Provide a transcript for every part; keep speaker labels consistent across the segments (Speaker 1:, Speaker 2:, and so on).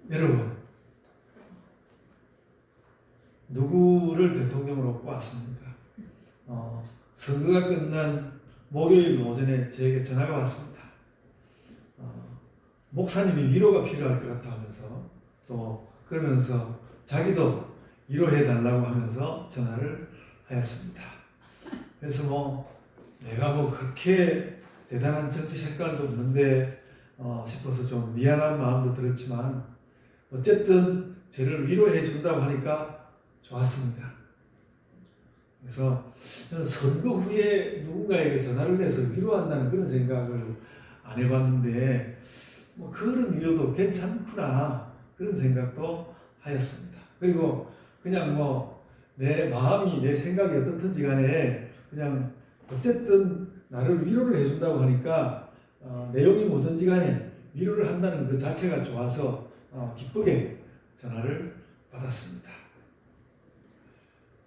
Speaker 1: 여러분, 누구를 대통령으로 뽑았습니까? 선거가 끝난 목요일 오전에 저에게 전화가 왔습니다. 목사님이 위로가 필요할 것 같다 하면서 또 그러면서 자기도 위로해 달라고 하면서 전화를 하였습니다. 그래서 내가 그렇게 대단한 정치 색깔도 없는데 싶어서 좀 미안한 마음도 들었지만 어쨌든 저를 위로해 준다고 하니까 좋았습니다. 그래서 저는 선거 후에 누군가에게 전화를 해서 위로한다는 그런 생각을 안 해봤는데 그런 위로도 괜찮구나 그런 생각도 하였습니다. 그리고 그냥 내 마음이 내 생각이 어떻든지 간에 그냥 어쨌든 나를 위로를 해준다고 하니까 내용이 뭐든지 간에 위로를 한다는 그 자체가 좋아서 기쁘게 전화를 받았습니다.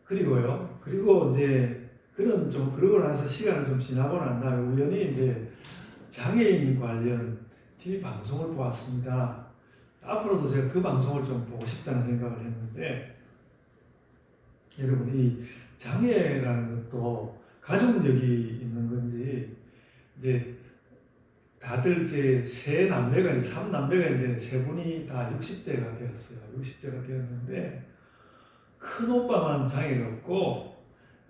Speaker 1: 그리고 이제 그러고 나서 시간을 좀 지나고 난 다음에 우연히 이제 장애인 관련 TV 방송을 보았습니다. 앞으로도 제가 그 방송을 좀 보고 싶다는 생각을 했는데, 여러분, 이 장애라는 것도 가족력이 있는 건지, 이제 다들 이제 삼남매가 있는데 세 분이 다 60대가 되었어요. 60대가 되었는데, 큰 오빠만 장애가 없고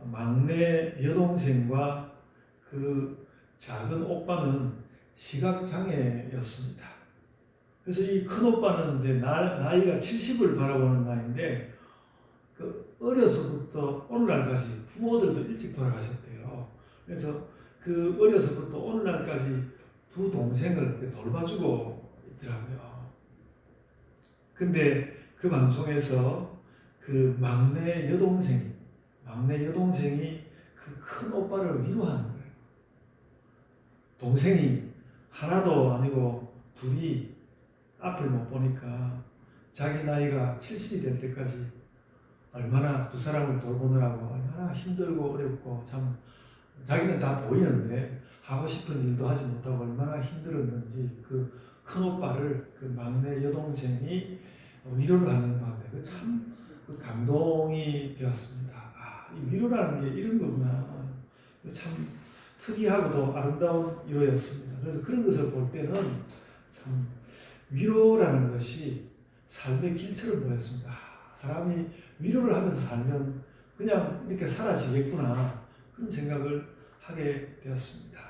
Speaker 1: 막내 여동생과 그 작은 오빠는 시각장애였습니다. 그래서 이 큰 오빠는 이제 나이가 70을 바라보는 나이인데 그 어려서부터 오늘날까지 부모들도 일찍 돌아가셨대요. 그래서 그 어려서부터 오늘날까지 두 동생을 돌봐주고 있더라고요. 근데 그 방송에서 그 막내 여동생이 그 큰 오빠를 위로하는 거예요. 동생이 하나도 아니고 둘이 앞을 못 보니까 자기 나이가 70이 될 때까지 얼마나 두 사람을 돌보느라고 얼마나 힘들고 어렵고 참 자기는 다 보이는데 하고 싶은 일도 하지 못하고 얼마나 힘들었는지 그 큰 오빠를 그 막내 여동생이 위로를 하는 건데 참 감동이 되었습니다. 이 위로라는 게 이런 거구나. 참 특이하고도 아름다운 위로였습니다. 그래서 그런 것을 볼 때는 참 위로라는 것이 삶의 길처럼 보였습니다. 사람이 위로를 하면서 살면 그냥 이렇게 사라지겠구나 그런 생각을 하게 되었습니다.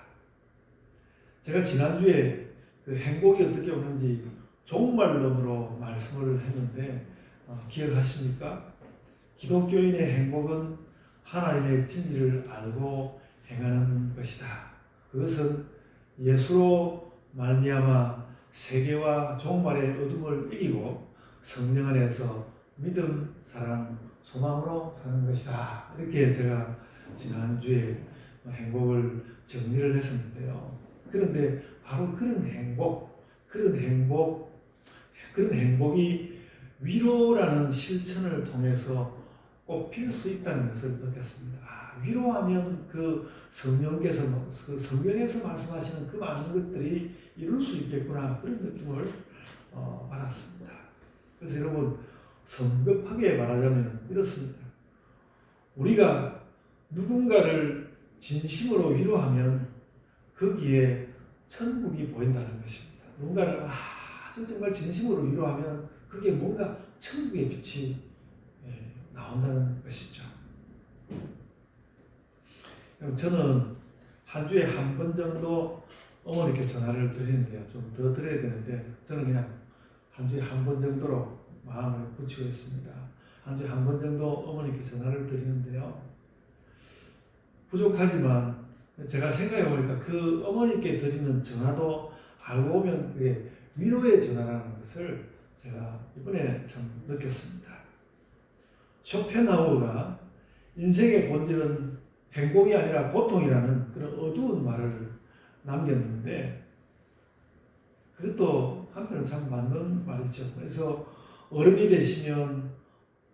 Speaker 1: 제가 지난주에 그 행복이 어떻게 오는지 종말론으로 말씀을 했는데 기억하십니까? 기독교인의 행복은 하나님의 진리를 알고 행하는 것이다. 그것은 예수로 말미암아 세계와 종말의 어둠을 이기고 성령 안에서 믿음, 사랑, 소망으로 사는 것이다. 이렇게 제가 지난주에 행복을 정리를 했었는데요. 그런데 바로 그런 행복이 위로라는 실천을 통해서 꼽힐 수 있다는 것을 느꼈습니다. 위로하면 그 성경에서 말씀하시는 그 많은 것들이 이룰 수 있겠구나 그런 느낌을 받았습니다. 그래서 여러분 성급하게 말하자면 이렇습니다. 우리가 누군가를 진심으로 위로하면 거기에 천국이 보인다는 것입니다. 누군가를 아주 정말 진심으로 위로하면 그게 뭔가 천국의 빛이 나온다는 것이죠. 저는 한 주에 한 번 정도 어머니께 전화를 드리는데요. 좀 더 드려야 되는데 저는 그냥 한 주에 한 번 정도로 마음을 굳히고 있습니다. 한 주에 한 번 정도 어머니께 전화를 드리는데요. 부족하지만 제가 생각해 보니까 그 어머니께 드리는 전화도 알고 보면 그게 위로의 전화라는 것을 제가 이번에 참 느꼈습니다. 쇼펜하우어가 인생의 본질은 행복이 아니라 고통이라는 그런 어두운 말을 남겼는데 그것도 한편은 참 맞는 말이죠. 그래서 어른이 되시면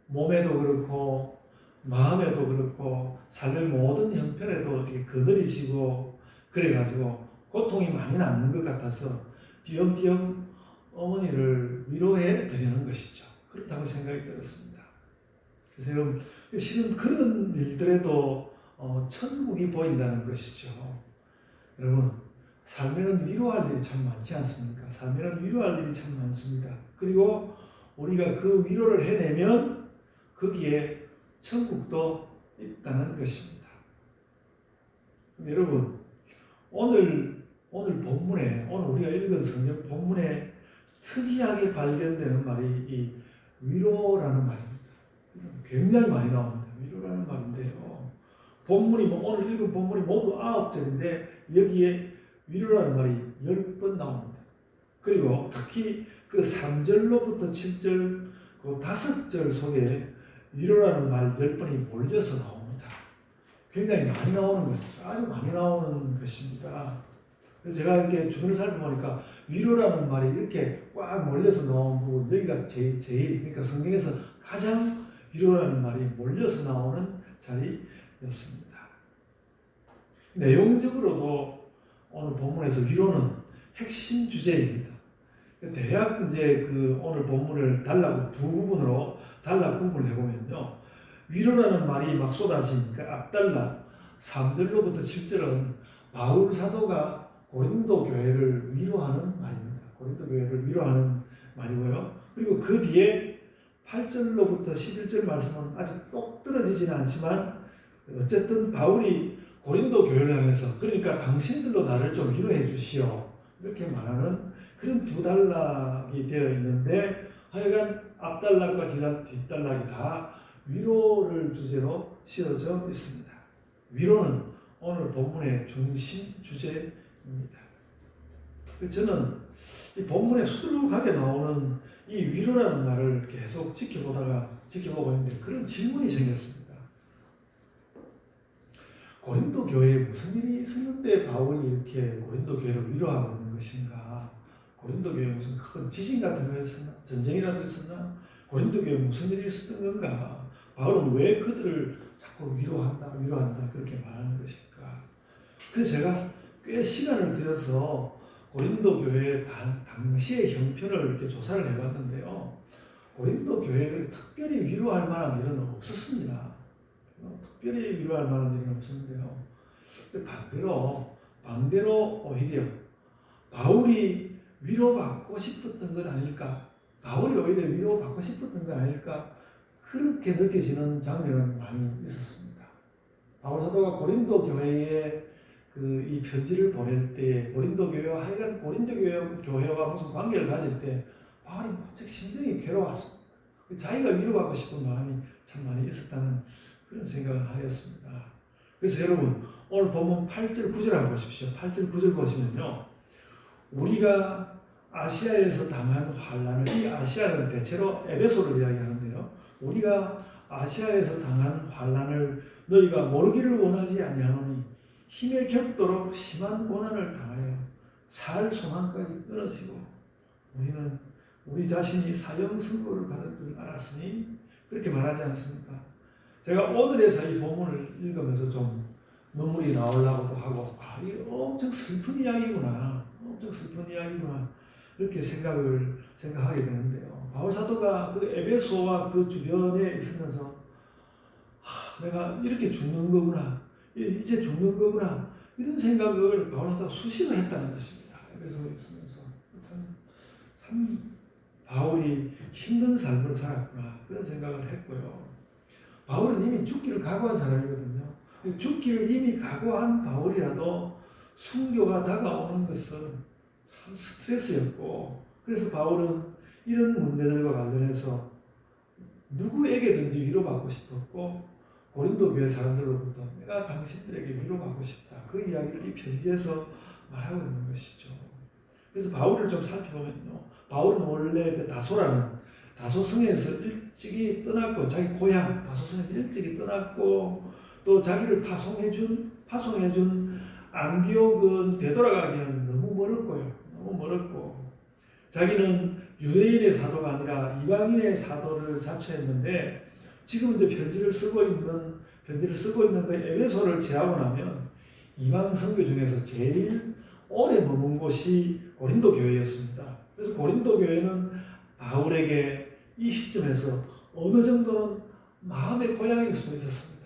Speaker 1: 몸에도 그렇고 마음에도 그렇고 삶의 모든 형편에도 이렇게 거느리시고 그래가지고 고통이 많이 남는 것 같아서 띄엄띄엄 어머니를 위로해 드리는 것이죠. 그렇다고 생각이 들었습니다. 그래서 여러분, 실은 그런 일들에도 천국이 보인다는 것이죠. 여러분, 삶에는 위로할 일이 참 많지 않습니까? 삶에는 위로할 일이 참 많습니다. 그리고 우리가 그 위로를 해내면 거기에 천국도 있다는 것입니다. 여러분, 오늘 본문에, 오늘 우리가 읽은 성경 본문에 특이하게 발견되는 말이 이 위로라는 말입니다. 굉장히 많이 나옵니다. 위로라는 말인데요. 본문이 오늘 읽은 본문이 모두 9절인데 여기에 위로라는 말이 10번 나옵니다. 그리고 특히 그 3절로부터 7절 그 5절 속에 위로라는 말 10번이 몰려서 나옵니다. 굉장히 많이 나오는 것, 아주 많이 나오는 것입니다. 그래서 제가 이렇게 주변을 살펴보니까 위로라는 말이 이렇게 꽉 몰려서 나온 부분, 여기가 제일, 그러니까 성경에서 가장 위로라는 말이 몰려서 나오는 자리였습니다. 내용적으로도 오늘 본문에서 위로는 핵심 주제입니다. 대략 이제 그 오늘 본문을 두 부분으로 단락구분을 해보면요. 위로라는 말이 막 쏟아지니까 앞단락 3절로부터 7절은 바울 사도가 고린도 교회를 위로하는 말입니다. 고린도 교회를 위로하는 말이고요. 그리고 그 뒤에 8절로부터 11절 말씀은 아직 똑 떨어지지는 않지만 어쨌든 바울이 고린도 교회를 하면서 그러니까 당신들로 나를 좀 위로해 주시오 이렇게 말하는 그런 두 단락이 되어 있는데 하여간 앞단락과 뒷단락이 다 위로를 주제로 씌워져 있습니다. 위로는 오늘 본문의 중심 주제입니다. 저는 이 본문에 수두룩하게 나오는 이 위로라는 말을 계속 지켜보고 있는데 그런 질문이 생겼습니다. 고린도 교회에 무슨 일이 있었는데 바울이 이렇게 고린도 교회를 위로하고 있는 것인가? 고린도 교회에 무슨 큰 지진 같은 거 있었나? 전쟁이라도 있었나? 고린도 교회에 무슨 일이 있었던 건가? 바울은 왜 그들을 자꾸 위로한다 그렇게 말하는 것일까? 그래서 제가 꽤 시간을 들여서 고린도 교회의 당시의 형편을 이렇게 조사를 해봤는데요. 고린도 교회를 특별히 위로할 만한 일은 없었습니다. 특별히 위로할 만한 일은 없었는데요. 반대로 오히려 바울이 위로받고 싶었던 건 아닐까? 바울이 오히려 위로받고 싶었던 건 아닐까? 그렇게 느껴지는 장면은 많이 있었습니다. 바울 사도가 고린도 교회에 이 편지를 보낼 때 고린도 교회와 하여간 고린도 교회와 무슨 관계를 가질 때 바울이 무척 심정이 괴로웠습니다. 자기가 위로받고 싶은 마음이 참 많이 있었다는 그런 생각을 하였습니다. 그래서 여러분 오늘 본문 8절 9절 한번 보십시오. 8절 9절 보시면요. 우리가 아시아에서 당한 환난을, 이 아시아는 대체로 에베소를 이야기하는데요. 우리가 아시아에서 당한 환난을 너희가 모르기를 원하지 아니하노니 힘에 겹도록 심한 고난을 당하여 살 소망까지 끊어지고 우리는 우리 자신이 사형 선고를 받을 줄 알았으니 그렇게 말하지 않습니까? 제가 오늘에서 이 본문을 읽으면서 좀 눈물이 나오려고도 하고 이게 엄청 슬픈 이야기구나 이렇게 생각하게 되는데요. 바울 사도가 그 에베소와 그 주변에 있으면서 내가 이렇게 죽는 거구나 이제 죽는 거구나 이런 생각을 바울 사도가 수시로 했다는 것입니다. 에베소에 있으면서 참 바울이 힘든 삶을 살았구나 그런 생각을 했고요. 바울은 이미 죽기를 각오한 사람이거든요. 죽기를 이미 각오한 바울이라도 순교가 다가오는 것은 참 스트레스였고 그래서 바울은 이런 문제들과 관련해서 누구에게든지 위로받고 싶었고 고린도 교회 사람들로부터 내가 당신들에게 위로받고 싶다. 그 이야기를 이 편지에서 말하고 있는 것이죠. 그래서 바울을 좀 살펴보면요. 바울은 원래 그 다소성에서 일찍이 떠났고 자기 고향 다소성에서 일찍이 떠났고 또 자기를 파송해준 안디옥은 되돌아가기는 너무 멀었고 자기는 유대인의 사도가 아니라 이방인의 사도를 자처했는데 지금 이제 편지를 쓰고 있는 그 에베소를 제하고 나면 이방 선교 중에서 제일 오래 머문 곳이 고린도 교회였습니다. 그래서 고린도 교회는 바울에게 이 시점에서 어느 정도는 마음의 고향일 수 있었습니다.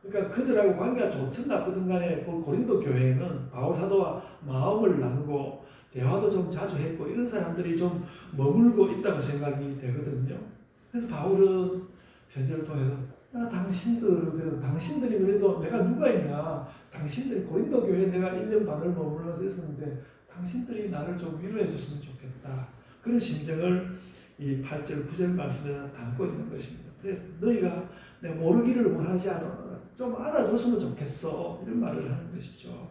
Speaker 1: 그러니까 그들하고 관계가 좋든 나쁘든 간에 그 고린도 교회에는 바울 사도와 마음을 나누고 대화도 좀 자주 했고 이런 사람들이 좀 머물고 있다고 생각이 되거든요. 그래서 바울은 편지를 통해서 당신들이 그래도 내가 누가 있냐, 당신들이 고린도 교회에 내가 1년 반을 머물러서 있었는데 당신들이 나를 좀 위로해 줬으면 좋겠다. 그런 심정을 이 8절 9절 말씀에 담고 있는 것입니다. 그래서 너희가 내 모르기를 원하지 않아. 좀 알아줬으면 좋겠어. 이런 말을 하는 것이죠.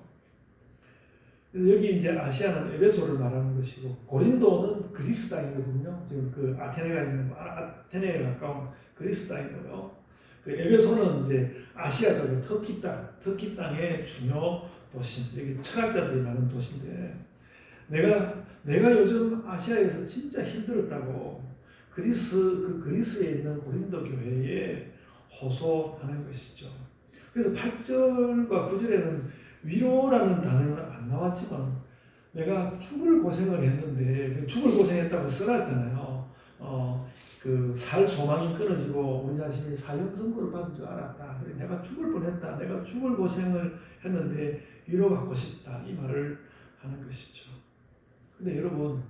Speaker 1: 여기 이제 아시아는 에베소를 말하는 것이고 고린도는 그리스 땅이거든요. 지금 그 아테네가 있는 아테네에 가까운 그리스 땅이고요. 그 에베소는 이제 아시아 쪽의 터키 땅의 중요 도시. 여기 철학자들이 많은 도시인데 내가 요즘 아시아에서 진짜 힘들었다고 그리스에 있는 고린도 교회에 호소하는 것이죠. 그래서 8절과 9절에는 위로라는 단어는 안 나왔지만 내가 죽을 고생을 했는데 죽을 고생했다고 써놨잖아요. 그 살 소망이 끊어지고 우리 자신이 사형 선고를 받은 줄 알았다. 그래 내가 죽을 뻔했다. 내가 죽을 고생을 했는데 위로받고 싶다. 이 말을 하는 것이죠. 근데 여러분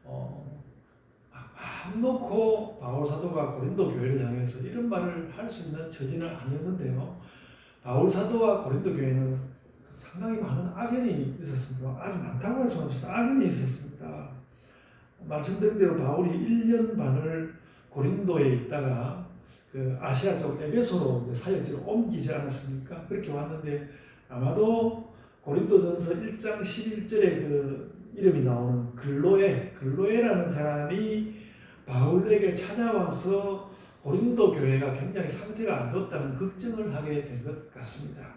Speaker 1: 마음 놓고 바울 사도가 고린도 교회를 향해서 이런 말을 할 수 있는 처지는 아니었는데요. 바울 사도와 고린도 교회는 상당히 많은 악연이 있었습니다. 아주 많다고 할 수는 없습니다. 악연이 있었습니다. 말씀드린 대로 바울이 1년 반을 고린도에 있다가 그 아시아 쪽 에베소로 이제 사역지로 옮기지 않았습니까? 그렇게 왔는데 아마도 고린도전서 1장 11절에 그 이름이 나오는 글로에라는 사람이 바울에게 찾아와서 고린도 교회가 굉장히 상태가 안 좋다는 걱정을 하게 된 것 같습니다.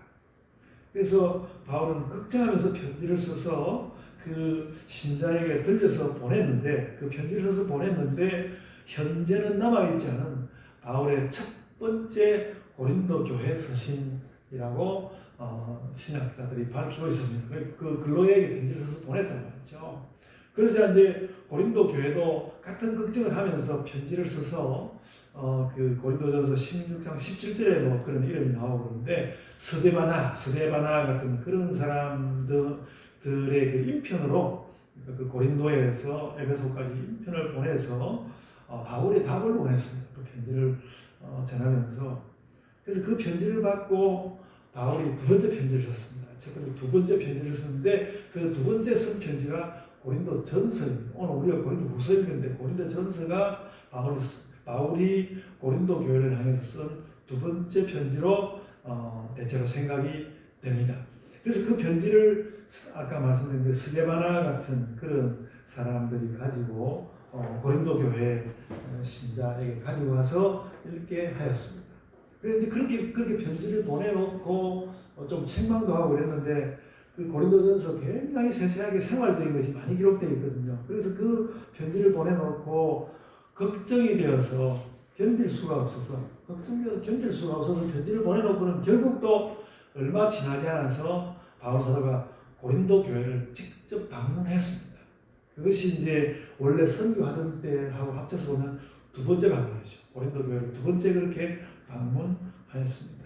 Speaker 1: 그래서 바울은 걱정하면서 편지를 써서 그 신자에게 들려서 보냈는데 그 편지를 써서 보냈는데 현재는 남아있지 않은 바울의 첫 번째 고린도 교회 서신이라고 신학자들이 밝히고 있습니다. 그 글로에게 편지를 써서 보냈단 말이죠. 그래서 이제 고린도 교회도 같은 걱정을 하면서 편지를 써서 그 고린도전서 16장 17절에 뭐 그런 이름이 나오고 그러는데 스데바나 같은 그런 사람들의 그 인편으로 그 고린도에서 에베소까지 인편을 보내서 바울의 답을 보냈습니다. 그 편지를 전하면서 그래서 그 편지를 받고 바울이 두 번째 편지를 썼습니다. 최근에 두 번째 편지를 썼는데 그 두 번째 쓴 편지가 고린도 전서입니다. 오늘 우리가 고린도 후서 읽는데 고린도 전서가 바울이 고린도 교회를 향해서 쓴 두 번째 편지로 대체로 생각이 됩니다. 그래서 그 편지를 아까 말씀드린 그 스데바나 같은 그런 사람들이 가지고 고린도 교회 신자에게 가지고 와서 읽게 하였습니다. 그래서 이제 그렇게 편지를 보내놓고 좀 책망도 하고 그랬는데 그 고린도전서 굉장히 세세하게 생활적인 것이 많이 기록되어 있거든요. 그래서 그 편지를 보내놓고 걱정이 되어서 견딜 수가 없어서 편지를 보내놓고는 결국 또 얼마 지나지 않아서 바울 사도가 고린도 교회를 직접 방문했습니다. 그것이 이제 원래 선교하던 때하고 합쳐서 보면 두 번째 방문이죠. 고린도 교회를 두 번째 그렇게 방문하였습니다.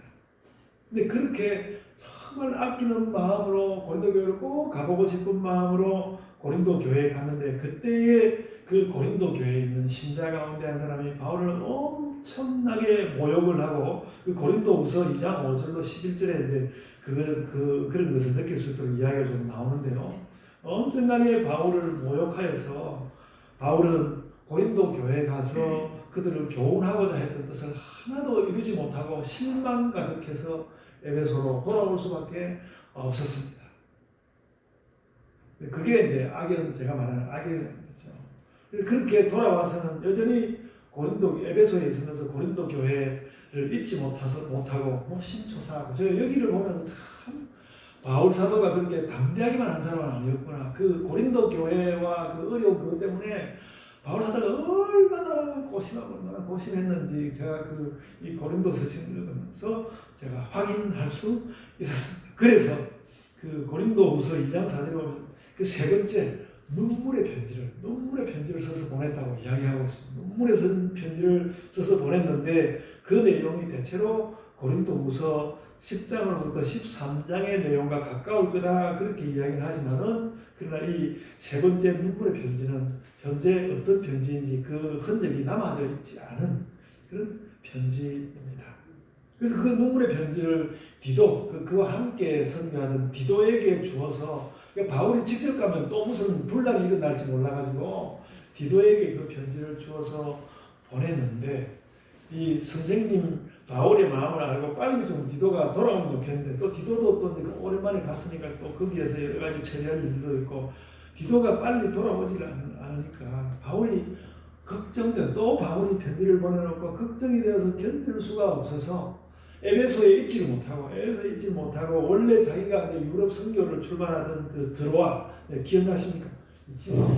Speaker 1: 근데 그렇게 정말 아끼는 마음으로 고린도 교회를 꼭 가보고 싶은 마음으로 고린도 교회에 갔는데 그때에 그 고린도 교회에 있는 신자 가운데 한 사람이 바울을 엄청나게 모욕을 하고 그 고린도후서 2장 5절로 11절에 이제 그런 것을 느낄 수 있도록 이야기가 좀 나오는데요. 엄청나게 바울을 모욕하여서 바울은 고린도 교회에 가서 그들을 교훈하고자 했던 뜻을 하나도 이루지 못하고 실망 가득해서 에베소로 돌아올 수밖에 없었습니다. 그게 이제 악연, 제가 말하는 악연이라는 거죠. 그렇게 돌아와서는 여전히 에베소에 있으면서 고린도 교회를 잊지 못하고 심초사하고 제가 여기를 보면서 참 바울 사도가 그렇게 담대하기만 한 사람은 아니었구나. 그 고린도 교회와 그 어려운 그것 때문에 바울 사도가 얼마나 고심했는지 제가 이 고린도 서신을 읽으면서 제가 확인할 수 있었습니다. 그래서 그 고린도후서 2장 4절에 보면 그 세 번째 눈물의 편지를 써서 보냈다고 이야기하고 있습니다. 눈물의 편지를 써서 보냈는데 그 내용이 대체로 고린도후서 10장으로부터 13장의 내용과 가까울 거다 그렇게 이야기를 하지만은 그러나 이 세 번째 눈물의 편지는 현재 어떤 편지인지 그 흔적이 남아져 있지 않은 그런 편지입니다. 그래서 그 눈물의 편지를 그와 함께 선교하는 디도에게 주어서 그러니까 바울이 직접 가면 또 무슨 분란이 일어날지 몰라가지고 디도에게 그 편지를 주어서 보냈는데 이 선생님 바울의 마음을 알고 빨리 좀 디도가 돌아오면 좋겠는데 또 디도도 또 오랜만에 갔으니까 또 거기에서 여러 가지 처리할 일도 있고 디도가 빨리 돌아오질 않으니까 바울이 걱정돼. 또 바울이 편지를 보내놓고 걱정이 되어서 견딜 수가 없어서 에베소에 있지 못하고 원래 자기가 이제 유럽 선교를 출발하던 그 드로아 기억나십니까? 이 지도가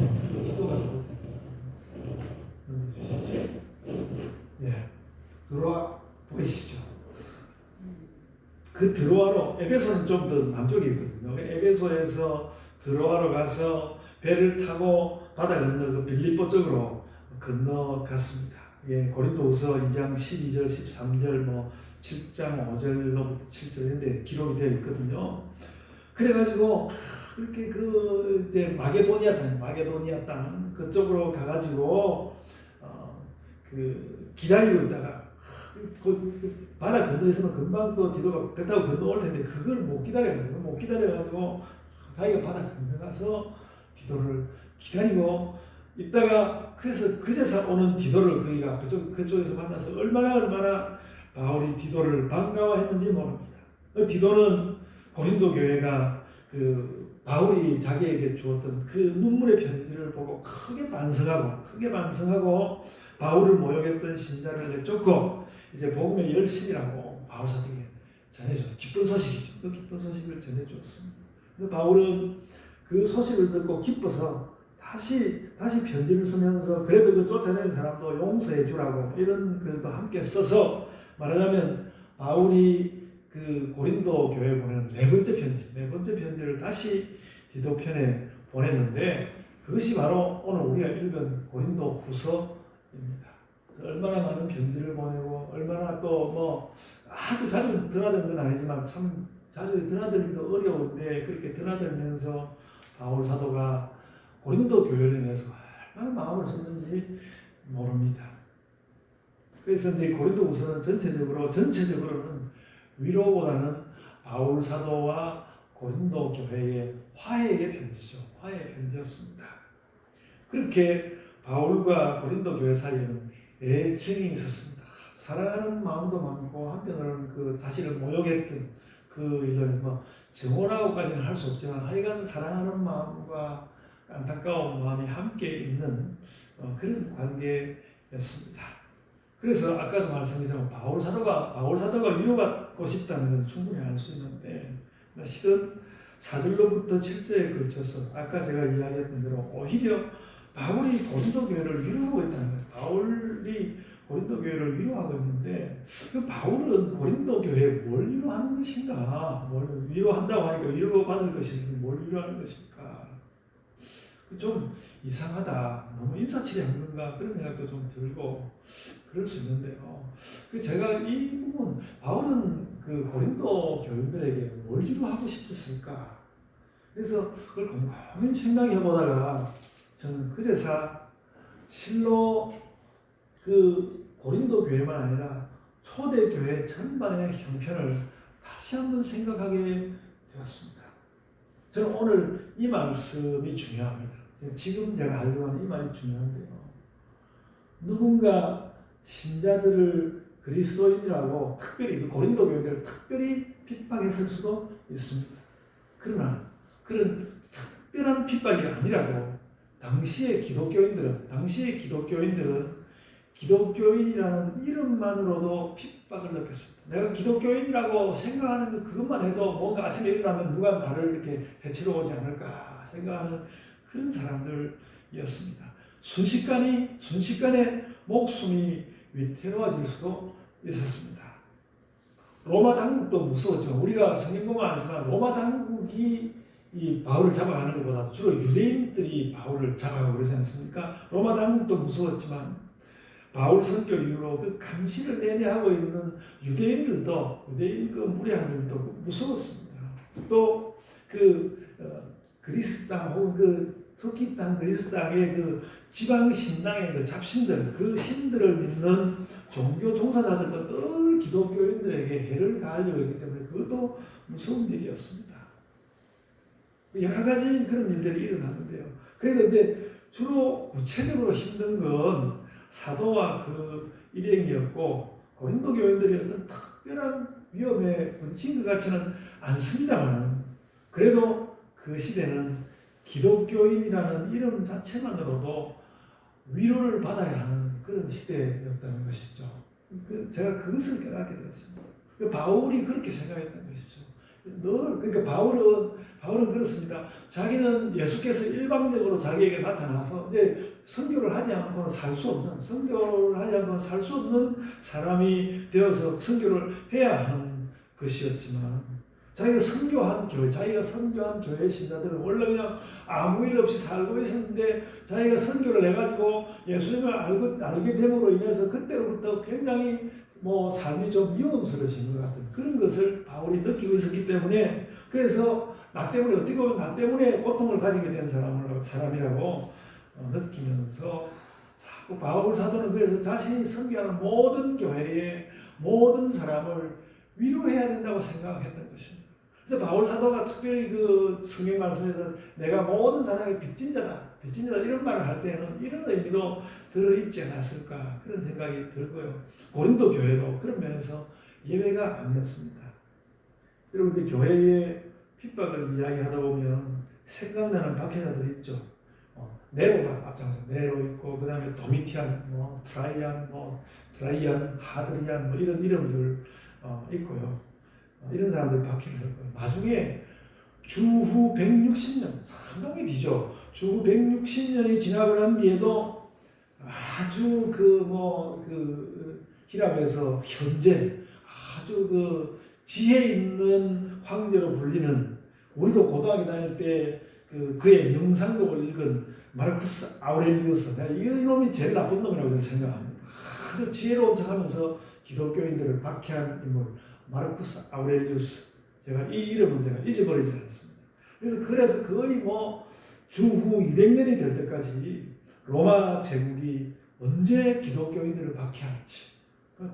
Speaker 1: 드로아 보이시죠? 그 드로아로 에베소는 좀 더 남쪽에 있거든요. 에베소에서 드로아로 가서 배를 타고 바다 건너 그 빌립보 쪽으로 건너갔습니다. 예, 고린도후서 2장 12절, 13절, 7장 5절로부터 7절인데 기록이 되어 있거든요. 그래가지고 그렇게 그 이제 마게도니아 땅 그쪽으로 가가지고 그 기다리고 있다가 그 바다 건너에서는 금방 또 디도가 배 타고 건너올 텐데 그걸 못 기다려가지고 자기가 바다 건너가서 디도를 기다리고 있다가 그래서 그제서 오는 디도를 그이가 그쪽에서 만나서 얼마나 바울이 디도를 반가워했는지 모릅니다. 디도는 고린도 교회가 그 바울이 자기에게 주었던 그 눈물의 편지를 보고 크게 반성하고 바울을 모욕했던 신자를 내쫓고 이제 복음의 열심이라고 바울 사도에게 전해줬어요. 기쁜 소식이죠. 그 기쁜 소식을 전해주었습니다. 그래서 바울은 그 소식을 듣고 기뻐서 다시 편지를 쓰면서 그래도 그 쫓아낸 사람도 용서해 주라고 이런 글도 함께 써서 말하자면 바울이 그 고린도 교회에 보내는 네 번째 편지를 다시 디도 편에 보냈는데 그것이 바로 오늘 우리가 읽은 고린도 후서입니다. 얼마나 많은 편지를 보내고 얼마나 또 아주 자주 드나드는 건 아니지만 참 자주 드나들기도 어려운데 그렇게 드나들면서 바울 사도가 고린도 교회를 위해서 얼마나 마음을 썼는지 모릅니다. 그래서 이제 고린도 후서는 전체적으로는 위로보다는 바울 사도와 고린도 교회의 화해의 편지였습니다. 그렇게 바울과 고린도 교회 사이에는 애정이 있었습니다. 사랑하는 마음도 많고 한편으로는 그 자신을 모욕했던 그 일을 증오라고까지는 할 수 없지만 하여간 사랑하는 마음과 안타까운 마음이 함께 있는 그런 관계였습니다. 그래서 아까도 말씀드렸지만 바울 사도가 위로받고 싶다는 건 충분히 알 수 있는데 실은 4절로부터 7절에 걸쳐서 아까 제가 이야기했던 대로 오히려 바울이 고린도 교회를 위로하고 있다는 거예요. 바울이 고린도 교회를 위로하고 있는데 그 바울은 고린도 교회에 뭘 위로하는 것인가? 뭘 위로한다고 하니까 위로받을 것인지 뭘 위로하는 것일까? 좀 이상하다. 너무 인사치레한 건가? 그런 생각도 좀 들고 그럴 수 있는데요. 제가 이 부분 바울은 그 고린도 교인들에게 뭘 위로하고 싶었을까? 그래서 그걸 곰곰이 생각해 보다가 저는 그제서 실로 그 고린도 교회만 아니라 초대 교회 전반의 형편을 다시 한번 생각하게 되었습니다. 저는 오늘 이 말씀이 중요합니다. 지금 제가 하려고 하는 이 말이 중요한데요. 누군가 신자들을 그리스도인이라고 특별히 고린도 교회들을 특별히 핍박했을 수도 있습니다. 그러나 그런 특별한 핍박이 아니라도 당시의 기독교인들은 기독교인이라는 이름만으로도 핍박을 느꼈습니다. 내가 기독교인이라고 생각하는 그것만 해도 뭔가 아침에 일어나면 누가 나를 이렇게 해치러 오지 않을까 생각하는 그런 사람들이었습니다. 순식간에 목숨이 위태로워질 수도 있었습니다. 로마 당국도 무서웠죠. 우리가 성경 보면 알지만 로마 당국이 이 바울을 잡아가는 것보다 주로 유대인들이 바울을 잡아가고 그러지 않습니까? 로마 당국도 무서웠지만 바울 선교 이후로 그 감시를 내내 하고 있는 유대인 그 무리한들도 무서웠습니다. 또 그리스 땅 혹은 그 터키 땅 그리스 땅의 그 지방 신당의 그 잡신들, 그 신들을 믿는 종교 종사자들도 늘 기독교인들에게 해를 가하려고 했기 때문에 그것도 무서운 일이었습니다. 여러 가지 그런 일들이 일어났는데요. 그래도 이제 주로 구체적으로 힘든 건 사도와 그 일행이었고 고린도 교인들이 어떤 특별한 위험에 부딪힌 것 같지는 않습니다만 그래도 그 시대는 기독교인이라는 이름 자체만으로도 위로를 받아야 하는 그런 시대였다는 것이죠. 제가 그것을 깨닫게 되었습니다. 바울이 그렇게 생각했던 것이죠. 그러니까 바울은 그렇습니다. 자기는 예수께서 일방적으로 자기에게 나타나서 이제 선교를 하지 않고는 살 수 없는 사람이 되어서 선교를 해야 하는 것이었지만 자기가 선교한 교회 신자들은 원래 그냥 아무 일 없이 살고 있었는데 자기가 선교를 해가지고 예수님을 알게 됨으로 인해서 그때로부터 굉장히 삶이 좀 위험스러워진 것 같은 그런 것을 바울이 느끼고 있었기 때문에 그래서 어떻게 보면 나 때문에 고통을 가지게 된 사람이라고 느끼면서 자꾸 바울 사도는 그래서 자신이 선교하는 모든 교회의 모든 사람을 위로해야 된다고 생각했던 것입니다. 그래서 바울 사도가 특별히 그 성경 말씀에서 내가 모든 사람의 빚진 자다 이런 말을 할 때는 이런 의미도 들어있지 않았을까 그런 생각이 들고요. 고린도 교회도 그런 면에서 예외가 아니었습니다. 여러분들 교회의 핍박을 이야기하다 보면 생각나는 박해자들이 있죠. 네로가 앞장서 네로 있고 그 다음에 도미티안, 트라이안, 하드리안 이런 이름들 있고요. 이런 사람들 박해를 했고요. 나중에 주후 160년 상당히 뒤죠. 주후 160년이 지나고 난 뒤에도 아주 히랍에서 현재 아주 지혜 있는 황제로 불리는 우리도 고등학교 다닐 때 그의 명상록을 읽은 마르쿠스 아우렐리우스 이놈이 제일 나쁜 놈이라고 생각합니다. 아주 지혜로운 척하면서 기독교인들을 박해한 인물 마르쿠스 아우렐리우스 제가 이 이름은 제가 잊어버리지 않습니다. 그래서 거의 주후 200년이 될 때까지 로마 제국이 언제 기독교인들을 박해할지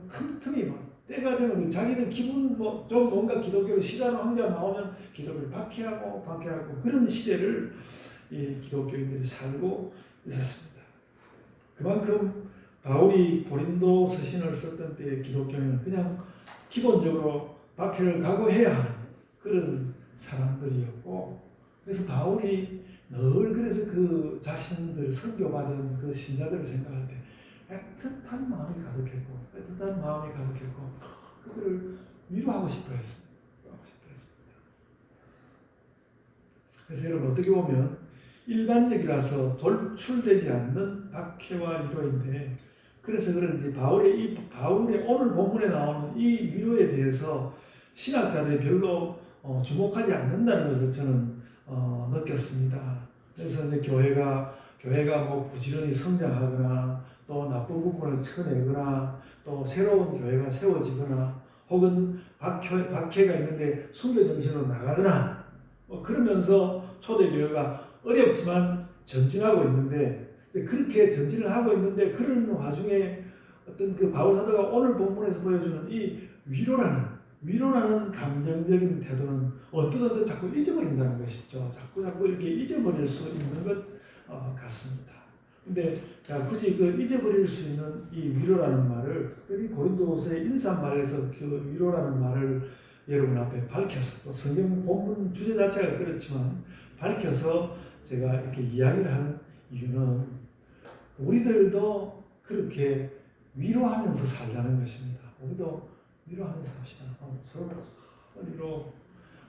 Speaker 1: 틈틈이 때가 되면 자기들 기분 좀 뭔가 기독교를 싫어하는 황제가 나오면 기독교를 박해하고 그런 시대를 이 기독교인들이 살고 있었습니다. 그만큼 바울이 고린도 서신을 썼던 때의 기독교인은 그냥 기본적으로 박해를 각오해야 하는 그런 사람들이었고 그래서 바울이 늘 그래서 그 자신들 선교받은 그 신자들을 생각할 때 애틋한 마음이 가득했고 그들을 위로하고 싶어 했습니다. 그래서 여러분 어떻게 보면 일반적이라서 돌출되지 않는 박해와 위로인데 그래서 그런지 바울의 오늘 본문에 나오는 이 위로에 대해서 신학자들이 별로 주목하지 않는다는 것을 저는 느꼈습니다. 그래서 이제 교회가 부지런히 성장하거나 또 나쁜 부분을 쳐내거나 또 새로운 교회가 세워지거나 혹은 박해가 있는데 순교 정신으로 나가거나 그러면서 초대교회가 어렵지만 전진하고 있는데 그렇게 전진을 하고 있는데 그런 와중에 어떤 그 바울 사도가 오늘 본문에서 보여주는 이 위로라는 감정적인 태도는 어떤 자꾸 잊어버린다는 것이죠. 자꾸 이렇게 잊어버릴 수 있는 것 같습니다. 근데 굳이 잊어버릴 수 있는 이 위로라는 말을 특별히 고린도서의 인사말에서 그 위로라는 말을 여러분 앞에 밝혀서 또 성경 본문 주제 자체가 그렇지만 밝혀서 제가 이렇게 이야기를 하는 이유는 우리들도 그렇게 위로하면서 살자는 것입니다. 우리도 위로하면서 삽시다. 서로 위로,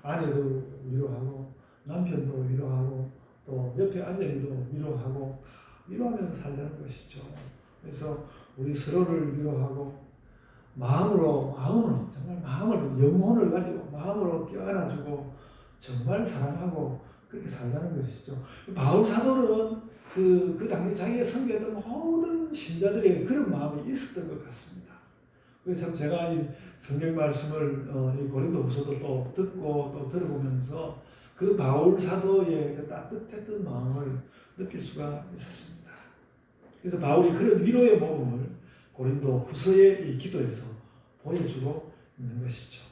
Speaker 1: 아내도 위로하고 남편도 위로하고 또 옆에 앉아있는 위로하고 위로하면서 살자는 것이죠. 그래서 우리 서로를 위로하고 정말 마음을 영혼을 가지고 마음으로 껴안아주고 정말 사랑하고 그렇게 살자는 것이죠. 바울 사도는 그 당시 자기가 섬겼던 모든 신자들에게 그런 마음이 있었던 것 같습니다. 그래서 참 제가 이 성경 말씀을 이 고린도후서도 또 듣고 또 들어보면서 그 바울 사도의 그 따뜻했던 마음을 느낄 수가 있었습니다. 그래서 바울이 그런 위로의 모범을 고린도후서의 이 기도에서 보여주고 있는 것이죠.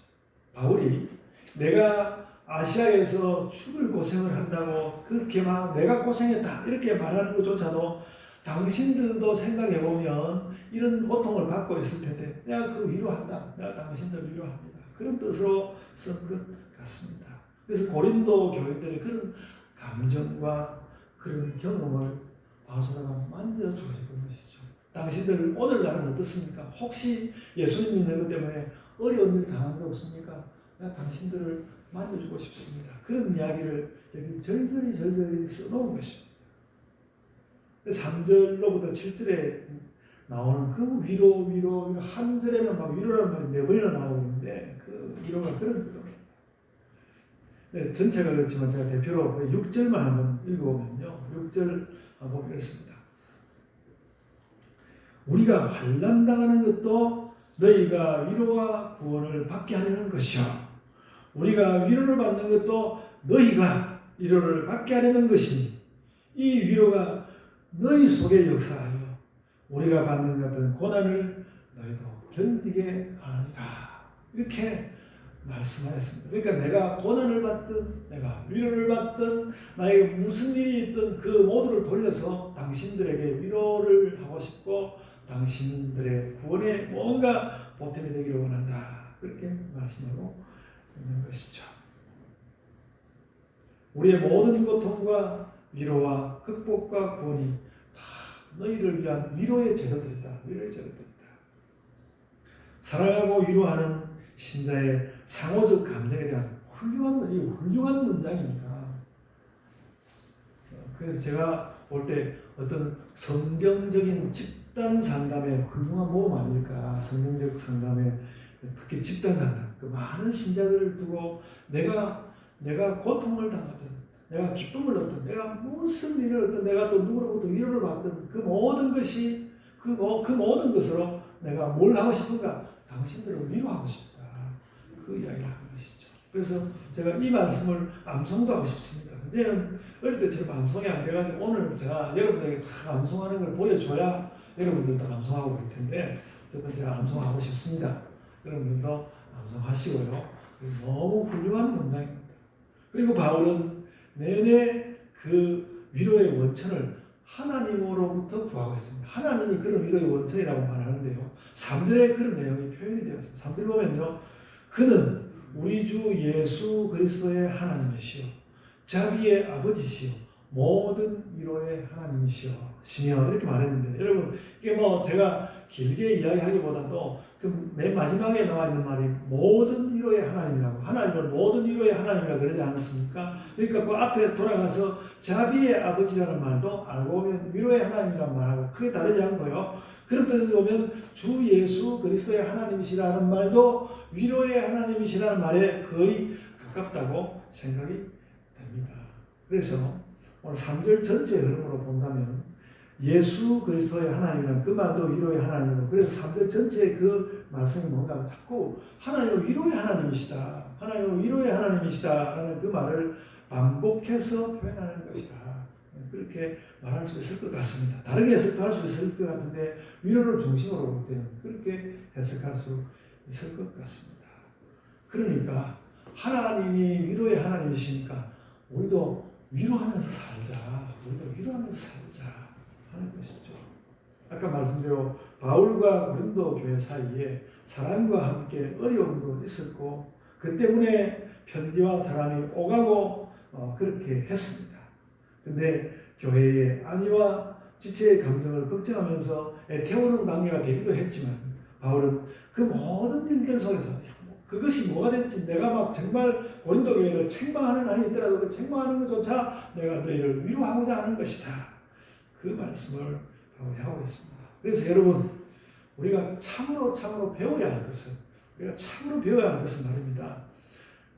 Speaker 1: 바울이 내가 아시아에서 죽을 고생을 한다고 그렇게 막 내가 고생했다 이렇게 말하는 것조차도 당신들도 생각해보면 이런 고통을 받고 있을 텐데 내가 그 위로한다. 내가 당신들 위로합니다. 그런 뜻으로 쓴 것 같습니다. 그래서 고린도 교인들의 그런 감정과 그런 경험을 바울사도가 만져주어졌던 것이죠. 당신들 오늘날은 어떻습니까? 혹시 예수님 믿는 것 때문에 어려운 일 당한 적 없습니까? 내가 당신들을 만져주고 싶습니다. 그런 이야기를 여기 절절히 써놓은 것입니다. 3절로부터 7절에 나오는 그 위로 한 절에는 막 위로라는 말이 몇 번이나 나오는데 그 위로가 그런 위로입니다. 네, 전체가 그렇지만 제가 대표로 6절만 한번 읽어보면요. 6절 한번 읽겠습니다. 우리가 환난 당하는 것도 너희가 위로와 구원을 받게 하려는 것이요. 우리가 위로를 받는 것도 너희가 위로를 받게 하려는 것이니 이 위로가 너희 속에 역사하여 우리가 받는 같은 고난을 너희도 견디게 하느니라. 이렇게 말씀하였습니다. 그러니까 내가 고난을 받든 내가 위로를 받든 나에게 무슨 일이 있든 그 모두를 돌려서 당신들에게 위로를 하고 싶고 당신들의 구원에 뭔가 보탬이 되기를 원한다. 그렇게 말씀하고 있는 것이죠. 우리의 모든 고통과 위로와 극복과 구원이 다 너희를 위한 위로의 제도들이다. 위로의 제도들이다. 사랑하고 위로하는 신자의 상호적 감정에 대한 훌륭한 문장입니다. 그래서 제가 볼 때 어떤 성경적인 집단 상담의 훌륭한 모범 아닐까. 성경적 상담의 특히 집단 상담. 그 많은 신자들을 두고 내가 고통을 당하든 내가 기쁨을 얻든 내가 무슨 일을 얻든 내가 또 누구로부터 위로를 받든 그 모든 것이 그 모든 것으로 내가 뭘 하고 싶은가? 당신들을 위로하고 싶다. 그 이야기를 하는 것이죠. 그래서 제가 이 말씀을 암송도 하고 싶습니다. 이제는 어릴 때처럼 암송이 안 돼가지고 오늘 제가 여러분에게 다 암송하는 걸 보여줘야 여러분들도 암송하고 그럴 텐데 어쨌든 제가 암송하고 싶습니다. 여러분들도 암송하시고요. 너무 훌륭한 문장입니다. 그리고 바울은 내내 그 위로의 원천을 하나님으로부터 구하고 있습니다. 하나님이 그런 위로의 원천이라고 말하는데요. 3절에 그런 내용이 표현이 되었습니다. 3절 보면요. 그는 우리 주 예수 그리스도의 하나님이시요 자비의 아버지시요 모든 위로의 하나님이시여 시며 이렇게 말했는데 여러분 이게 뭐 제가 길게 이야기하기보다도 그 맨 마지막에 나와 있는 말이 모든 위로의 하나님이라고 하나님은 모든 위로의 하나님이라 그러지 않았습니까? 그러니까 그 앞에 돌아가서 자비의 아버지라는 말도 알고 보면 위로의 하나님이라는 말하고 크게 다르지 않고요. 그런 뜻에서 보면 주 예수 그리스도의 하나님이시라는 말도 위로의 하나님이시라는 말에 거의 가깝다고 생각이 됩니다. 그래서 오늘 3절 전체 흐름으로 본다면 예수 그리스도의 하나님이란 그 말도 위로의 하나님이고 그래서 3절 전체의 그 말씀이 뭔가 하면 자꾸 하나님은 위로의 하나님이시다. 하나님은 위로의 하나님이시다. 라는 그 말을 반복해서 표현하는 것이다. 그렇게 말할 수 있을 것 같습니다. 다르게 해석할 수 있을 것 같은데 위로를 중심으로 볼 때는 그렇게 해석할 수 있을 것 같습니다. 그러니까 하나님이 위로의 하나님이시니까 우리도 위로하면서 살자. 우리도 위로하면서 살자. 하는 것이죠. 아까 말씀대로 바울과 고린도 교회 사이에 사람과 함께 어려움도 있었고 그 때문에 편지와 사람이 오가고 그렇게 했습니다. 근데 교회의 안위와 지체의 감정을 걱정하면서 애태우는 관계가 되기도 했지만 바울은 그 모든 일들 속에서 그것이 뭐가 될지 내가 막 정말 고린도 교회를 책망하는 한이 있더라도 그 책망하는 것조차 내가 너희를 위로하고자 하는 것이다. 그 말씀을 하고 있습니다. 그래서 여러분 우리가 참으로 배워야 할 것은 우리가 참으로 배워야 할 것은 말입니다.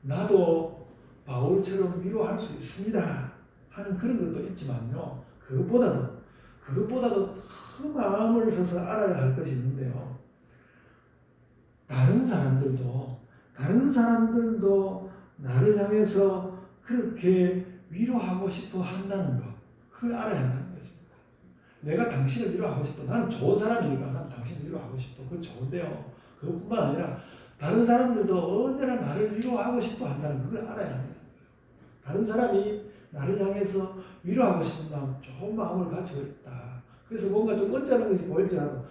Speaker 1: 나도 바울처럼 위로할 수 있습니다 하는 그런 것도 있지만요. 그것보다도 더 마음을 써서 알아야 할 것이 있는데요. 다른 사람들도 나를 향해서 그렇게 위로하고 싶어 한다는 것, 그걸 알아야 한다는 것입니다. 내가 당신을 위로하고 싶어. 나는 좋은 사람이니까 난 당신을 위로하고 싶어. 그건 좋은데요. 그것뿐만 아니라 다른 사람들도 언제나 나를 위로하고 싶어 한다는 그걸 알아야 합니다. 다른 사람이 나를 향해서 위로하고 싶은 마음, 좋은 마음을 가지고 있다. 그래서 뭔가 좀 언짢은 것이 보일지라도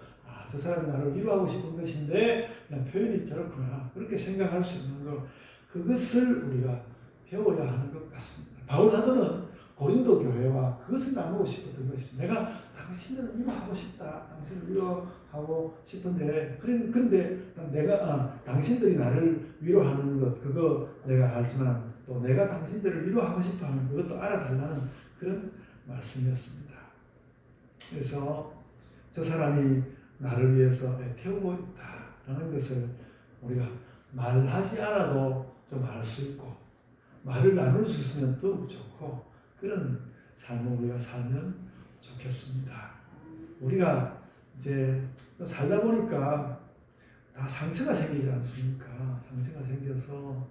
Speaker 1: 저 사람이 나를 위로하고 싶은 것인데 그냥 표현이 저렇구나. 그렇게 생각할 수 있는 것, 그것을 우리가 배워야 하는 것 같습니다. 바울 사도는 고린도 교회와 그것을 나누고 싶었던 것이죠. 내가 당신을 위로하고 싶다. 당신을 위로하고 싶은데 그런데 내가 당신들이 나를 위로하는 것 그거 내가 알지만 또 내가 당신들을 위로하고 싶어하는 그것도 알아달라는 그런 말씀이었습니다. 그래서 저 사람이 나를 위해서 태우고 있다라는 것을 우리가 말하지 않아도 좀 알 수 있고 말을 나눌 수 있으면 더욱 좋고 그런 삶을 우리가 살면 좋겠습니다. 우리가 이제 살다 보니까 다 상처가 생기지 않습니까? 상처가 생겨서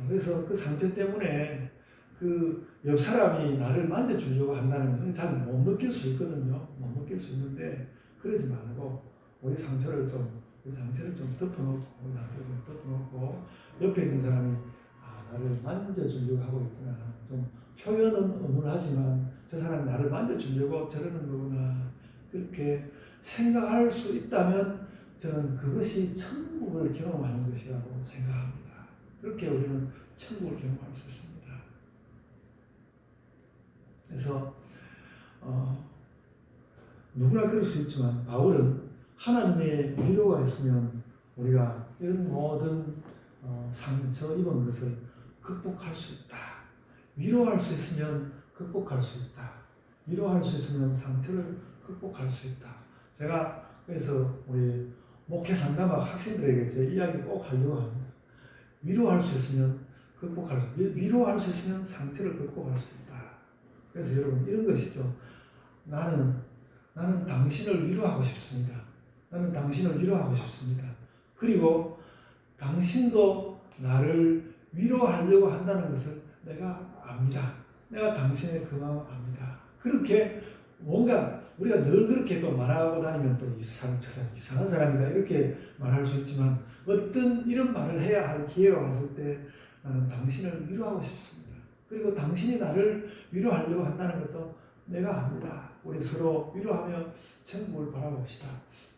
Speaker 1: 그래서 그 상처 때문에 그 옆 사람이 나를 만져주려고 한다는 건 잘 못 느낄 수 있거든요. 못 느낄 수 있는데 그러지 말고 우리 상처를 좀 덮어놓고 옆에 있는 사람이 나를 만져주려고 하고 있구나. 좀 표현은 어눌하지만 저 사람이 나를 만져주려고 저러는 거구나. 그렇게 생각할 수 있다면 저는 그것이 천국을 경험하는 것이라고 생각합니다. 그렇게 우리는 천국을 경험할 수 있습니다. 그래서 누구나 그럴 수 있지만 바울은 하나님의 위로가 있으면 우리가 이런 모든 상처 입은 것을 극복할 수 있다. 위로할 수 있으면 극복할 수 있다. 위로할 수 있으면 상처를 극복할 수 있다. 제가 그래서 우리 목회 상담학 학생들에게 제 이야기를 꼭 하려고 합니다. 위로할 수 있으면 위로할 수 있으면 상처를 극복할 수 있다. 그래서 여러분 이런 것이죠. 나는 당신을 위로하고 싶습니다. 나는 당신을 위로하고 싶습니다. 그리고 당신도 나를 위로하려고 한다는 것을 내가 압니다. 내가 당신의 그 마음을 압니다. 그렇게 뭔가 우리가 늘 그렇게 또 말하고 다니면 또 이상한 사람이다 이렇게 말할 수 있지만 어떤 이런 말을 해야 할 기회가 왔을 때 나는 당신을 위로하고 싶습니다. 그리고 당신이 나를 위로하려고 한다는 것도 내가 압니다. 우리 서로 위로하며 천국을 바라봅시다.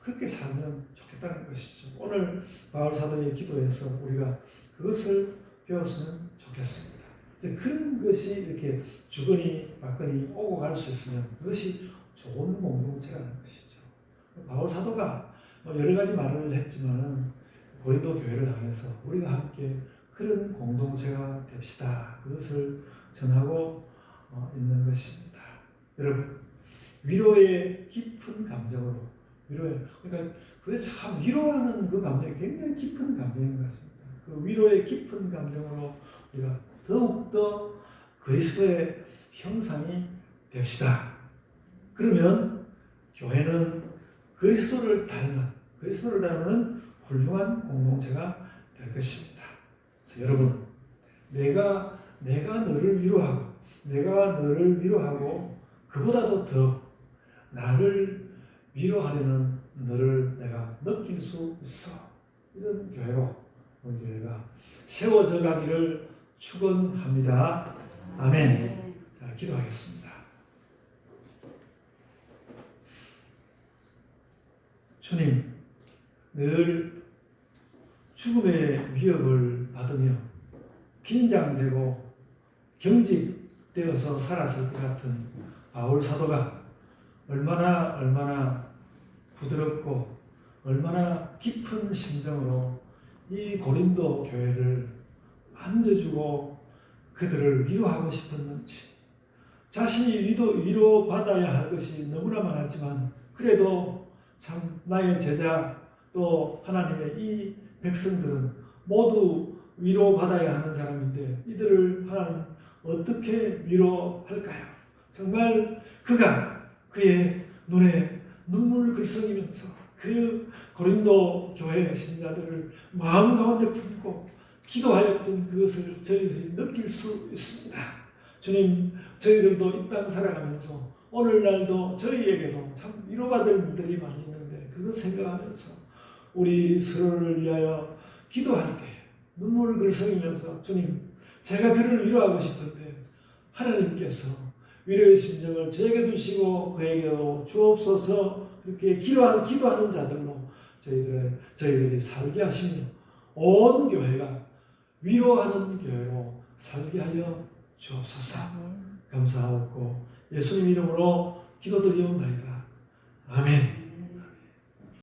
Speaker 1: 그렇게 살면 좋겠다는 것이죠. 오늘 바울 사도의 기도에서 우리가 그것을 배웠으면 좋겠습니다. 이제 그런 것이 이렇게 주거니 받거니 오고 갈 수 있으면 그것이 좋은 공동체라는 것이죠. 바울 사도가 여러 가지 말을 했지만 고린도 교회를 향해서 우리가 함께 그런 공동체가 됩시다. 그것을 전하고 있는 것입니다. 여러분 위로의 깊은 감정으로 그러니까 그게 참 위로하는 그 감정이 굉장히 깊은 감정인 것 같습니다. 그 위로의 깊은 감정으로 우리가 더욱더 그리스도의 형상이 됩시다. 그러면 교회는 그리스도를 닮는 훌륭한 공동체가 될 것입니다. 그래서 여러분, 내가 너를 위로하고 그보다도 더 나를 위로하려는 너를 내가 느낄 수 있어. 이런 교회로 우리 교회가 세워져 가기를 축원합니다. 아멘. 자, 기도하겠습니다. 주님, 늘 죽음의 위협을 받으며 긴장되고 경직되어서 살았을 것 같은 바울 사도가 얼마나 부드럽고 얼마나 깊은 심정으로 이 고린도 교회를 만져주고 그들을 위로하고 싶었는지, 자신이 위로받아야 할 것이 너무나 많았지만 그래도 참 나의 제자 또 하나님의 이 백성들은 모두 위로받아야 하는 사람인데 이들을 하나님 어떻게 위로할까요? 정말 그가 그의 눈에 눈물을 글썽이면서 그 고린도 교회 신자들을 마음 가운데 품고 기도하였던 그것을 저희들이 느낄 수 있습니다. 주님, 저희들도 이 땅 살아가면서 오늘날도 저희에게도 참 위로받을 일들이 많이 있는데 그것 생각하면서 우리 서로를 위하여 기도할 때 눈물을 글썽이면서 주님, 제가 그를 위로하고 싶은데 하나님께서 위로의 심정을 저에게 주시고 그에게도 주옵소서. 그렇게 기도하는 자들로 저희들이 살게 하시며 온 교회가 위로하는 교회로 살게 하여 주옵소서. 감사하옵고 예수님 이름으로 기도드리옵나이다. 아멘.